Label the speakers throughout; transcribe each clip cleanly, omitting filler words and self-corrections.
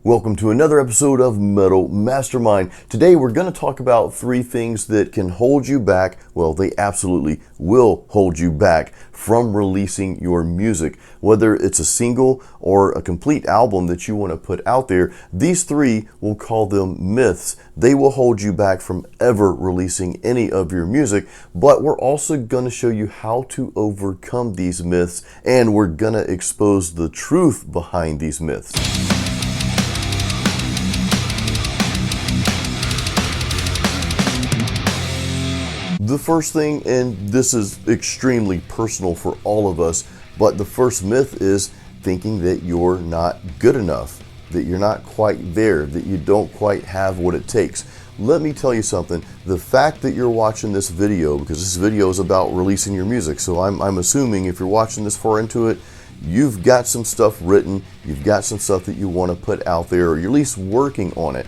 Speaker 1: Welcome to another episode of Metal Mastermind. Today we're going to talk about 3 things that can hold you back. Well, they absolutely will hold you back from releasing your music. Whether it's a single or a complete album that you want to put out there, these 3, we'll call them myths. They will hold you back from ever releasing any of your music, but we're also going to show you how to overcome these myths, and we're going to expose the truth behind these myths. The first thing, and this is extremely personal for all of us, but the first myth is thinking that you're not good enough, that you're not quite there, that you don't quite have what it takes. Let me tell you something. The fact that you're watching this video, because this video is about releasing your music, so I'm assuming if you're watching this far into it, you've got some stuff written, you've got some stuff that you want to put out there, or you're at least working on it.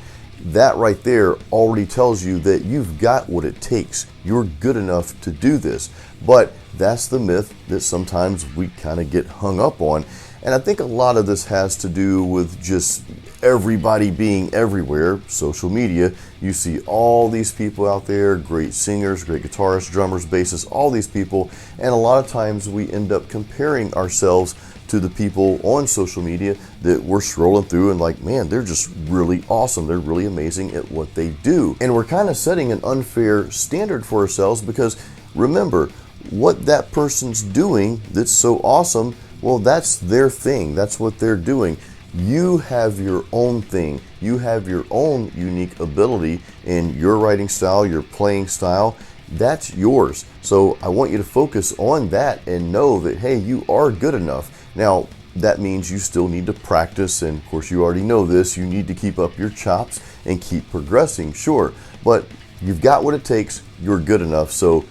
Speaker 1: That right there already tells you that you've got what it takes. You're good enough to do this. But that's the myth that sometimes we kind of get hung up on. And I think a lot of this has to do with just everybody being everywhere. Social media, you see all these people out there, great singers, great guitarists, drummers, bassists, all these people. And a lot of times we end up comparing ourselves to the people on social media that we're scrolling through and like, man, they're just really awesome. They're really amazing at what they do. And we're kind of setting an unfair standard for ourselves because remember, what that person's doing that's so awesome, well, that's their thing. That's what they're doing. You have your own thing. You have your own unique ability in your writing style, your playing style. That's yours. So I want you to focus on that and know that, hey, you are good enough. Now, that means you still need to practice, and of course you already know this, you need to keep up your chops and keep progressing, sure, but you've got what it takes, you're good enough. So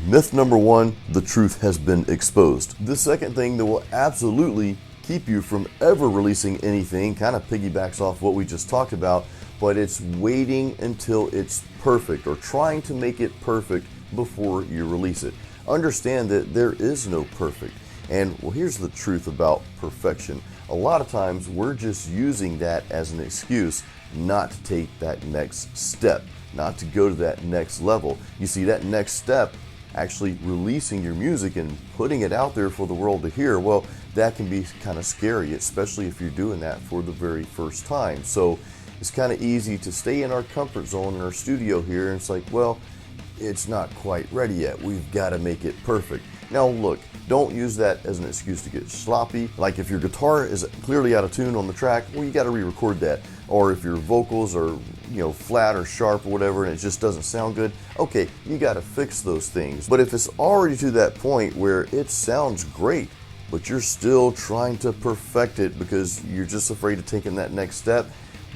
Speaker 1: myth number 1, the truth has been exposed. The second thing that will absolutely keep you from ever releasing anything kind of piggybacks off what we just talked about, but it's waiting until it's perfect or trying to make it perfect before you release it. Understand that there is no perfect. And well, here's the truth about perfection. A lot of times we're just using that as an excuse not to take that next step, not to go to that next level. You see, that next step, actually releasing your music and putting it out there for the world to hear, well, that can be kind of scary, especially if you're doing that for the very first time. So it's kind of easy to stay in our comfort zone in our studio here, and it's like, well, it's not quite ready yet. We've got to make it perfect. Now look, don't use that as an excuse to get sloppy. Like if your guitar is clearly out of tune on the track, well, you got to re-record that. Or if your vocals are, flat or sharp or whatever and it just doesn't sound good, okay, you got to fix those things. But if it's already to that point where it sounds great, but you're still trying to perfect it because you're just afraid of taking that next step,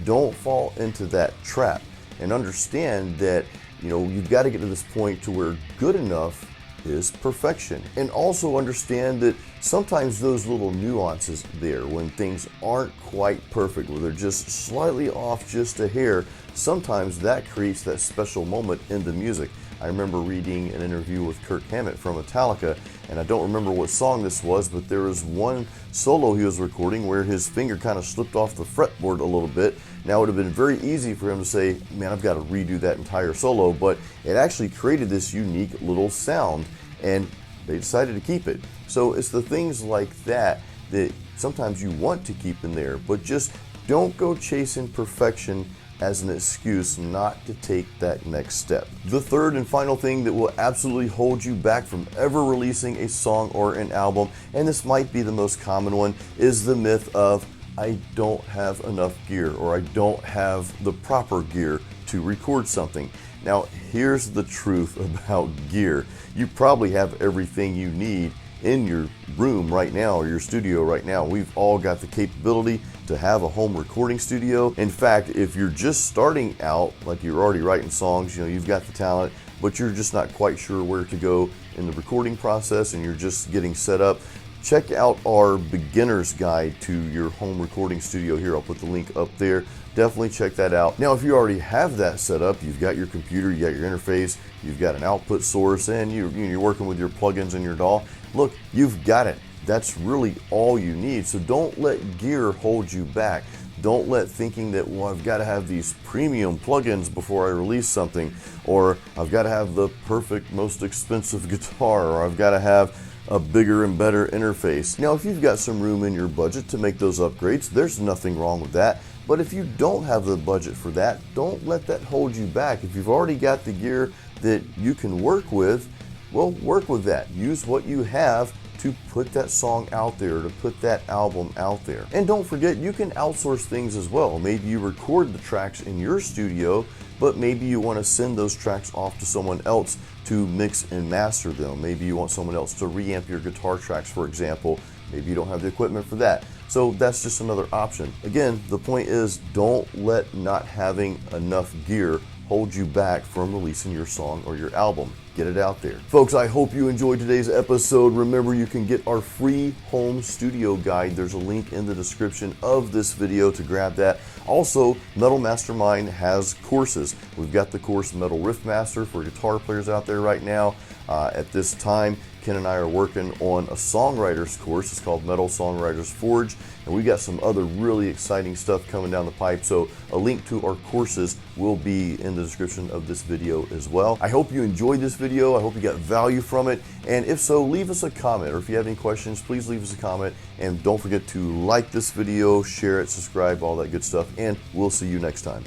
Speaker 1: don't fall into that trap. And understand that, you've got to get to this point to where good enough is perfection. And also understand that sometimes those little nuances there, when things aren't quite perfect, where they're just slightly off just a hair, sometimes that creates that special moment in the music. I remember reading an interview with Kirk Hammett from Metallica, and I don't remember what song this was, but there was one solo he was recording where his finger kind of slipped off the fretboard a little bit. Now, it would have been very easy for him to say, man, I've got to redo that entire solo, but it actually created this unique little sound, and they decided to keep it. So it's the things like that that sometimes you want to keep in there, but just don't go chasing perfection as an excuse not to take that next step. The third and final thing that will absolutely hold you back from ever releasing a song or an album, and this might be the most common one, is the myth of, I don't have enough gear, or I don't have the proper gear to record something. Now, here's the truth about gear. You probably have everything you need in your room right now or your studio right now. We've all got the capability to have a home recording studio. In fact, if you're just starting out, like you're already writing songs, you've got the talent, but you're just not quite sure where to go in the recording process and you're just getting set up, check out our beginner's guide to your home recording studio here. I'll put the link up there. Definitely check that out. Now, if you already have that set up, you've got your computer, you got your interface, you've got an output source, and you're working with your plugins and your DAW, look, you've got it. That's really all you need. So don't let gear hold you back. Don't let thinking that, well, I've got to have these premium plugins before I release something, or I've got to have the perfect, most expensive guitar, or I've got to have a bigger and better interface. Now, if you've got some room in your budget to make those upgrades, there's nothing wrong with that. But if you don't have the budget for that, don't let that hold you back. If you've already got the gear that you can work with, well, work with that. Use what you have to put that song out there, to put that album out there. And don't forget, you can outsource things as well. Maybe you record the tracks in your studio, but maybe you want to send those tracks off to someone else to mix and master them. Maybe you want someone else to reamp your guitar tracks, for example. Maybe you don't have the equipment for that. So that's just another option. Again, the point is, don't let not having enough gear hold you back from releasing your song or your album. Get it out there. Folks, I hope you enjoyed today's episode. Remember, you can get our free home studio guide. There's a link in the description of this video to grab that. Also, Metal Mastermind has courses. We've got the course Metal Riff Master for guitar players out there right now. At this time, Ken and I are working on a songwriter's course. It's called Metal Songwriters Forge, and we got some other really exciting stuff coming down the pipe. So a link to our courses will be in the description of this video as well. I hope you enjoyed this video. I hope you got value from it. And if so, leave us a comment, or if you have any questions, please leave us a comment. And don't forget to like this video, share it, subscribe, all that good stuff. And we'll see you next time.